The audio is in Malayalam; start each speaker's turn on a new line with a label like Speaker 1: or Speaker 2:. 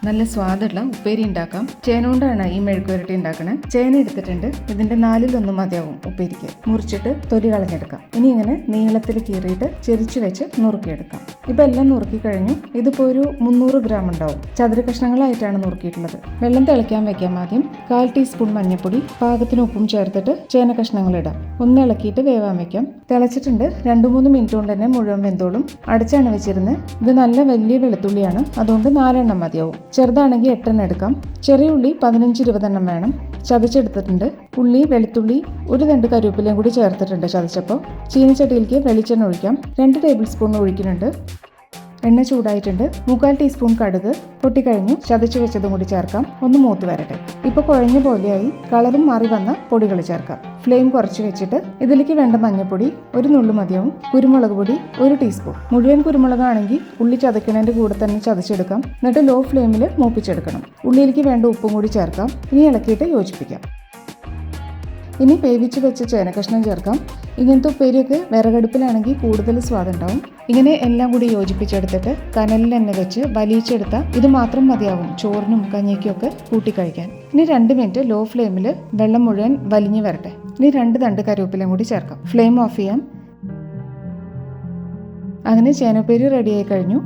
Speaker 1: നല്ല സ്വാദുള്ള ഉപ്പേരി ഉണ്ടാക്കാം. ചേന കൊണ്ടാണ് ഈ മെഴുക്കുവരട്ടി ഉണ്ടാക്കണേ. ചേന എടുത്തിട്ടുണ്ട്. ഇതിന്റെ 4/1 മതിയാവും ഉപ്പേരിക്ക്. മുറിച്ചിട്ട് തൊലി കളഞ്ഞെടുക്കാം. ഇനി ഇങ്ങനെ നീളത്തിൽ കീറിയിട്ട് ചെരിച്ചു വെച്ച് നുറുക്കിയെടുക്കാം. ഇപ്പം എല്ലാം നുറുക്കി കഴിഞ്ഞു. ഇതിപ്പോൾ ഒരു 300 ഗ്രാം ഉണ്ടാവും. ചതുര കഷ്ണങ്ങളായിട്ടാണ് നുറുക്കിയിട്ടുള്ളത്. വെള്ളം തിളയ്ക്കാൻ വെക്കാം. ആദ്യം 1/4 ടീസ്പൂൺ മഞ്ഞൾപ്പൊടി, പാകത്തിന് ഉപ്പും ചേർത്തിട്ട് ചേന കഷ്ണങ്ങൾ ഇടാം. ഒന്ന് ഇളക്കിയിട്ട് വേവാൻ വെക്കാം. തിളച്ചിട്ടുണ്ട്. 2-3 മിനിറ്റ് കൊണ്ട് തന്നെ മുഴുവൻ വെന്തോളും. അടച്ചാണ് വെച്ചിരുന്നത്. ഇത് നല്ല വലിയ വെളുത്തുള്ളിയാണ്, അതുകൊണ്ട് 4 എണ്ണം മതിയാവും. ചെറുതാണെങ്കിൽ 8 എണ്ണം എടുക്കാം. ചെറിയ ഉള്ളി 15-20 എണ്ണം വേണം. ചതച്ചെടുത്തിട്ടുണ്ട്. ഉള്ളി, വെളുത്തുള്ളി, ഒരു 2 കറിവേപ്പിലയും കൂടി ചേർത്തിട്ടുണ്ട് ചതച്ചപ്പോൾ. ചീനിച്ചട്ടിയിലേക്ക് വെളിച്ചെണ്ണ ഒഴിക്കാം. 2 ടേബിൾ സ്പൂൺ ഒഴിക്കുന്നുണ്ട്. എണ്ണ ചൂടായിട്ടുണ്ട്. 1/4 ടീസ്പൂൺ കടുക് പൊട്ടിക്കഴിഞ്ഞു. ചതച്ചു വെച്ചതും കൂടി ചേർക്കാം. ഒന്ന് മൂത്ത് വരട്ടെ. ഇപ്പോൾ കുഴഞ്ഞ പോലെയായി. കളറും മാറി വന്ന പൊടികൾ ചേർക്കാം. ഫ്ലെയിം കുറച്ച് വെച്ചിട്ട് ഇതിലേക്ക് വേണ്ട മഞ്ഞൾപ്പൊടി ഒരു നുള്ളു മതിയാവും. കുരുമുളക് പൊടി 1 ടീസ്പൂൺ. മുഴുവൻ കുരുമുളകാണെങ്കിൽ ഉള്ളി ചതയ്ക്കുന്നതിൻ്റെ കൂടെ തന്നെ ചതച്ചെടുക്കാം. എന്നിട്ട് ലോ ഫ്ലെയിമിൽ മൂപ്പിച്ചെടുക്കണം. ഉള്ളിയിലേക്ക് വേണ്ട ഉപ്പും കൂടി ചേർക്കാം. ഇനി ഇളക്കിയിട്ട് യോജിപ്പിക്കാം. ഇനി വേവിച്ച് വെച്ച ചേനക്കഷ്ണം ചേർക്കാം. ഇങ്ങനത്തെ ഉപ്പേരിയൊക്കെ വിറകടുപ്പിലാണെങ്കിൽ കൂടുതൽ സ്വാദുണ്ടാവും. ഇങ്ങനെ എല്ലാം കൂടി യോജിപ്പിച്ചെടുത്തിട്ട് കനലിൽ തന്നെ വെച്ച് വലിയിച്ചെടുത്ത ഇത് മാത്രം മതിയാവും ചോറിനും കഞ്ഞിക്കും ഒക്കെ കൂട്ടിക്കഴിക്കാൻ. ഇനി 2 മിനിറ്റ് ലോ ഫ്ലെയിമിൽ വെള്ളം മുഴുവൻ വലിഞ്ഞു വരട്ടെ. ഇനി 2 തണ്ട് കറിവേപ്പിലയും കൂടി ചേർക്കാം. ഫ്ലെയിം ഓഫ് ചെയ്യാം. അങ്ങനെ ചേനപ്പേരി റെഡിയായി കഴിഞ്ഞു.